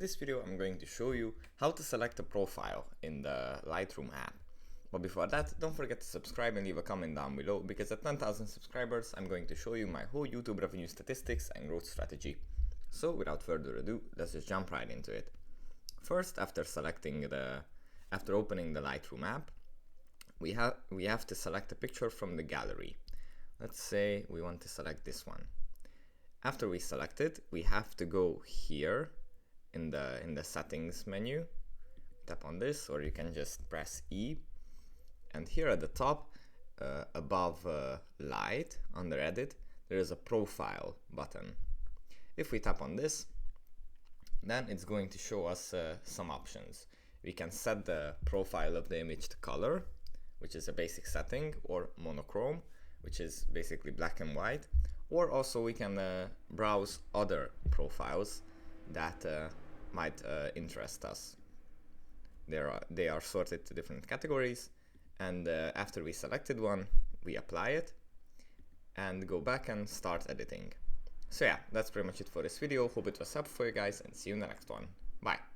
this video I'm going to show you how to select a profile in the Lightroom app. But before that, don't forget to subscribe and leave a comment down below, because at 10,000 subscribers I'm going to show you my whole YouTube revenue statistics and growth strategy. So without further ado, let's just jump right into it. First, after opening the Lightroom app, we have to select a picture from the gallery. Let's say we want to select this one. After we select it, we have to go here in the settings menu, tap on this, or you can just press E, and here at the top above light under edit there is a profile button. If we tap on this, then it's going to show us some options. We can set the profile of the image to color, which is a basic setting, or monochrome, which is basically black and white, or also we can browse other profiles that might interest us. They are sorted to different categories, and after we selected one, we apply it and go back and start editing. So yeah, that's pretty much it for this video. Hope it was helpful for you guys, and see you in the next one. Bye!